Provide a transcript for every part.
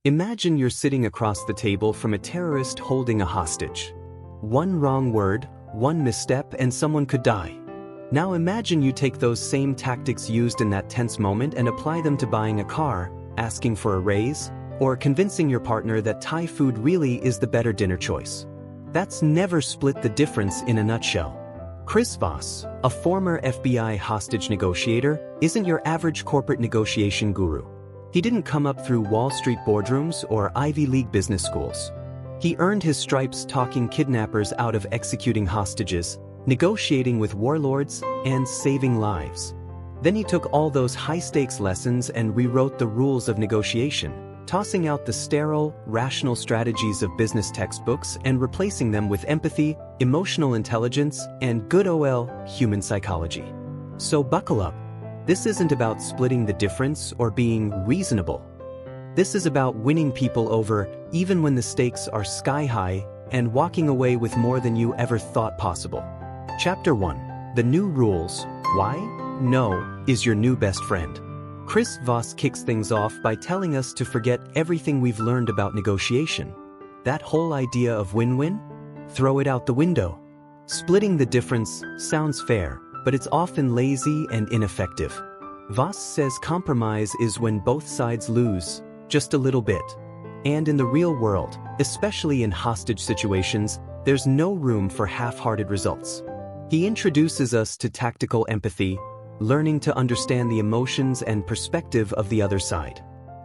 Imagine you're sitting across the table from a terrorist holding a hostage. One wrong word, one misstep, and someone could die. Now imagine you take those same tactics used in that tense moment and apply them to buying a car, asking for a raise, or convincing your partner that Thai food really is the better dinner choice. That's never split the difference in a nutshell. Chris Voss, a former FBI hostage negotiator, isn't your average corporate negotiation guru. He didn't come up through Wall Street boardrooms or Ivy League business schools. He earned his stripes talking kidnappers out of executing hostages, negotiating with warlords, and saving lives. Then he took all those high-stakes lessons and rewrote the rules of negotiation, tossing out the sterile, rational strategies of business textbooks and replacing them with empathy, emotional intelligence, and good old human psychology. So buckle up. This isn't about splitting the difference or being reasonable. This is about winning people over even when the stakes are sky high and walking away with more than you ever thought possible. Chapter 1. The New Rules. Why? No is your new best friend. Chris Voss kicks things off by telling us to forget everything we've learned about negotiation. That whole idea of win-win? Throw it out the window. Splitting the difference sounds fair, but it's often lazy and ineffective. Voss says compromise is when both sides lose, just a little bit. And in the real world, especially in hostage situations, there's no room for half-hearted results. He introduces us to tactical empathy, learning to understand the emotions and perspective of the other side.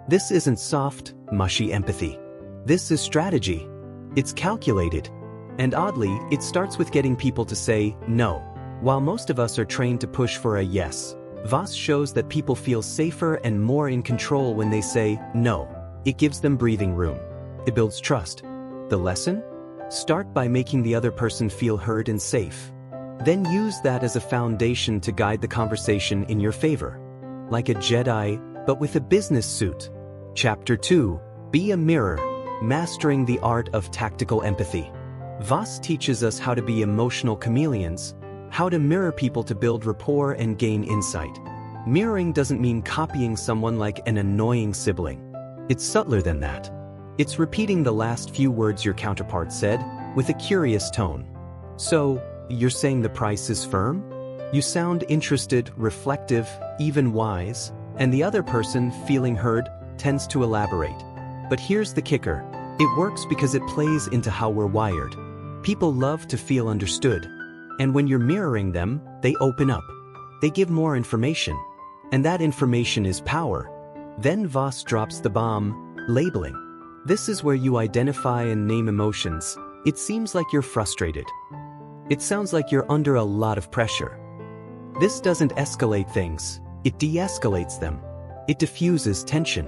This isn't soft, mushy empathy. This is strategy. It's calculated. And oddly, it starts with getting people to say no. While most of us are trained to push for a yes, Voss shows that people feel safer and more in control when they say no. It gives them breathing room. It builds trust. The lesson? Start by making the other person feel heard and safe. Then use that as a foundation to guide the conversation in your favor. Like a Jedi, but with a business suit. Chapter 2. Be a mirror. Mastering the art of tactical empathy. Voss teaches us how to be emotional chameleons, how to mirror people to build rapport and gain insight. Mirroring doesn't mean copying someone like an annoying sibling. It's subtler than that. It's repeating the last few words your counterpart said, with a curious tone. So, you're saying the price is firm? You sound interested, reflective, even wise, and the other person, feeling heard, tends to elaborate. But here's the kicker. It works because it plays into how we're wired. People love to feel understood. And when you're mirroring them, they open up. They give more information. And that information is power. Then Voss drops the bomb, labeling. This is where you identify and name emotions. It seems like you're frustrated. It sounds like you're under a lot of pressure. This doesn't escalate things. It de-escalates them. It diffuses tension.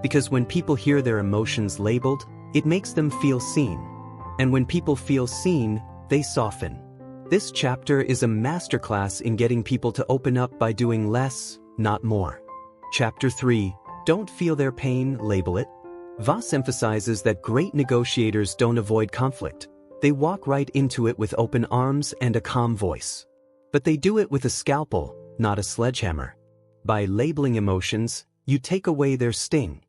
Because when people hear their emotions labeled, it makes them feel seen. And when people feel seen, they soften. This chapter is a masterclass in getting people to open up by doing less, not more. Chapter 3. Don't feel their pain, label it. Voss emphasizes that great negotiators don't avoid conflict. They walk right into it with open arms and a calm voice. But they do it with a scalpel, not a sledgehammer. By labeling emotions, you take away their sting.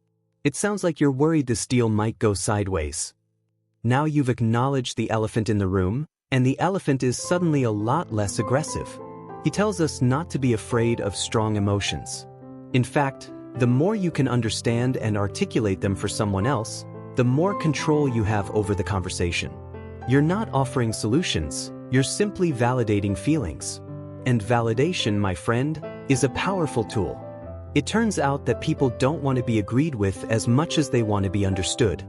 It sounds like you're worried this deal might go sideways. Now you've acknowledged the elephant in the room, and the elephant is suddenly a lot less aggressive. He tells us not to be afraid of strong emotions. In fact, the more you can understand and articulate them for someone else, the more control you have over the conversation. You're not offering solutions, you're simply validating feelings. And validation, my friend, is a powerful tool. It turns out that people don't want to be agreed with as much as they want to be understood.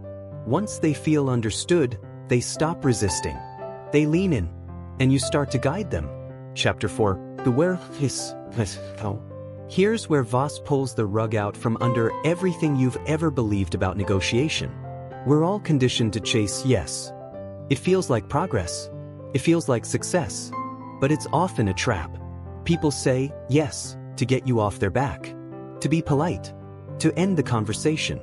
Once they feel understood, they stop resisting. They lean in, and you start to guide them. Chapter 4. Here's where Voss pulls the rug out from under everything you've ever believed about negotiation. We're all conditioned to chase yes. It feels like progress. It feels like success. But it's often a trap. People say yes to get you off their back, to be polite, to end the conversation.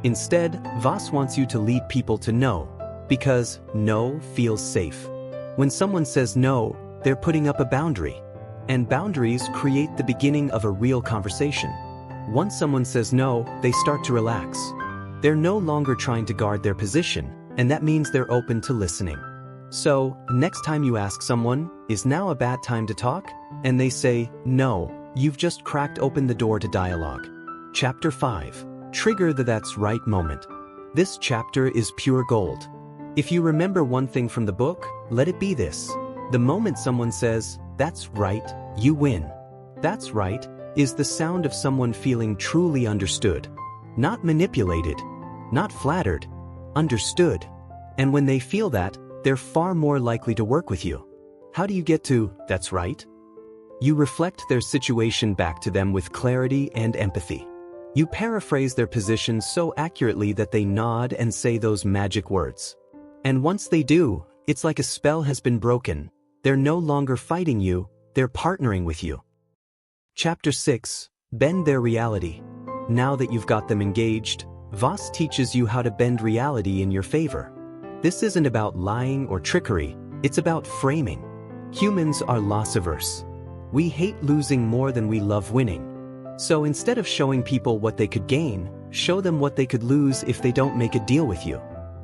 Instead, Voss wants you to lead people to no, because no feels safe. When someone says no, they're putting up a boundary. And boundaries create the beginning of a real conversation. Once someone says no, they start to relax. They're no longer trying to guard their position, and that means they're open to listening. So, next time you ask someone, "Is now a bad time to talk?" and they say, "No," you've just cracked open the door to dialogue. Chapter 5. Trigger the "that's right" moment. This chapter is pure gold. If you remember one thing from the book, let it be this. The moment someone says, "That's right," you win. "That's right" is the sound of someone feeling truly understood. Not manipulated, not flattered, understood. And when they feel that, they're far more likely to work with you. How do you get to "that's right"? You reflect their situation back to them with clarity and empathy. You paraphrase their position so accurately that they nod and say those magic words. And once they do, it's like a spell has been broken. They're no longer fighting you, they're partnering with you. Chapter 6. Bend their reality. Now that you've got them engaged, Voss teaches you how to bend reality in your favor. This isn't about lying or trickery, it's about framing. Humans are loss-averse. We hate losing more than we love winning. So instead of showing people what they could gain, show them what they could lose if they don't make a deal with you.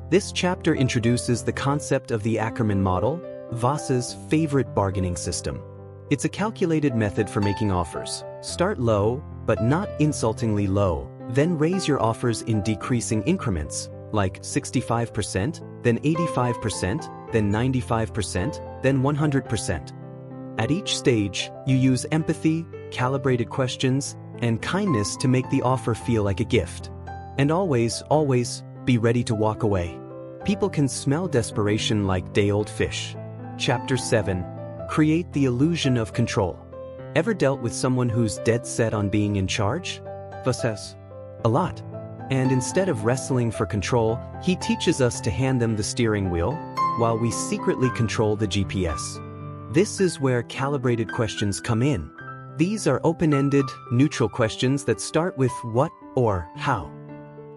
This chapter introduces the concept of the Ackerman model, Voss's favorite bargaining system. It's a calculated method for making offers. Start low, but not insultingly low, then raise your offers in decreasing increments, like 65%, then 85%, then 95%, then 100%. At each stage, you use empathy, calibrated questions, and kindness to make the offer feel like a gift. And always, always, be ready to walk away. People can smell desperation like day-old fish. Chapter 7. Create the illusion of control. Ever dealt with someone who's dead set on being in charge? Voss says. A lot. And instead of wrestling for control, he teaches us to hand them the steering wheel, while we secretly control the GPS. This is where calibrated questions come in. These are open-ended, neutral questions that start with what or how.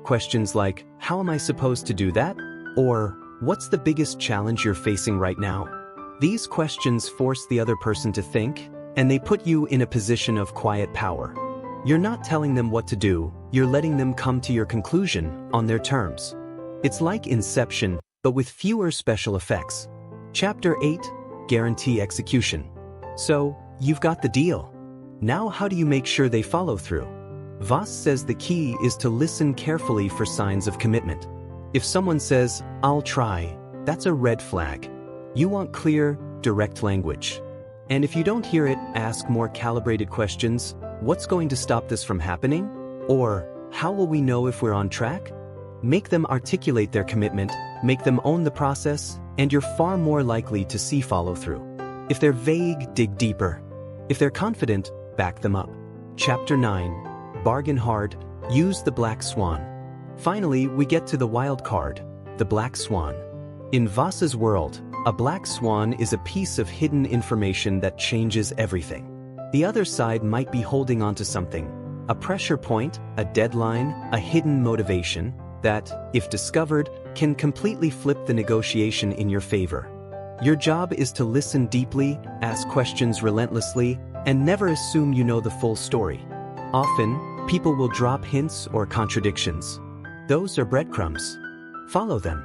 Questions like, "How am I supposed to do that?" or "What's the biggest challenge you're facing right now?" These questions force the other person to think, and they put you in a position of quiet power. You're not telling them what to do, you're letting them come to your conclusion on their terms. It's like Inception, but with fewer special effects. Chapter 8. Guarantee execution. So, you've got the deal. Now how do you make sure they follow through? Voss says the key is to listen carefully for signs of commitment. If someone says, "I'll try," that's a red flag. You want clear, direct language. And if you don't hear it, ask more calibrated questions. What's going to stop this from happening? Or, how will we know if we're on track? Make them articulate their commitment, make them own the process, and you're far more likely to see follow-through. If they're vague, dig deeper. If they're confident, back them up. Chapter 9. Bargain hard, use the black swan. Finally, we get to the wild card, the black swan. In Voss's world, a black swan is a piece of hidden information that changes everything. The other side might be holding onto something, a pressure point, a deadline, a hidden motivation, that, if discovered, can completely flip the negotiation in your favor. Your job is to listen deeply, ask questions relentlessly, and never assume you know the full story. Often, people will drop hints or contradictions. Those are breadcrumbs. Follow them.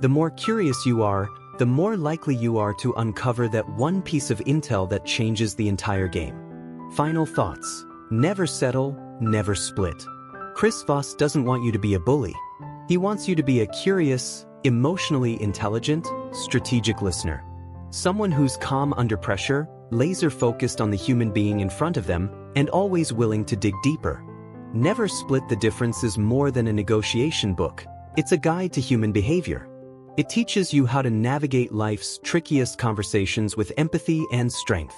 The more curious you are, the more likely you are to uncover that one piece of intel that changes the entire game. Final thoughts. Never settle, never split. Chris Voss doesn't want you to be a bully. He wants you to be a curious, emotionally intelligent, strategic listener. Someone who's calm under pressure, laser-focused on the human being in front of them, and always willing to dig deeper. Never Split the Difference is more than a negotiation book. It's a guide to human behavior. It teaches you how to navigate life's trickiest conversations with empathy and strength.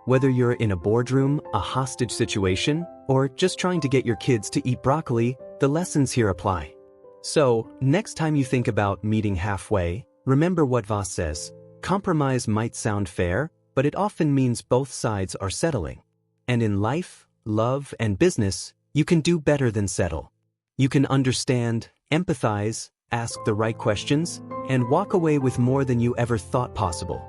Whether you're in a boardroom, a hostage situation, or just trying to get your kids to eat broccoli, the lessons here apply. So, next time you think about meeting halfway, remember what Voss says. Compromise might sound fair, but it often means both sides are settling. And in life, love, and business, you can do better than settle. You can understand, empathize, ask the right questions, and walk away with more than you ever thought possible.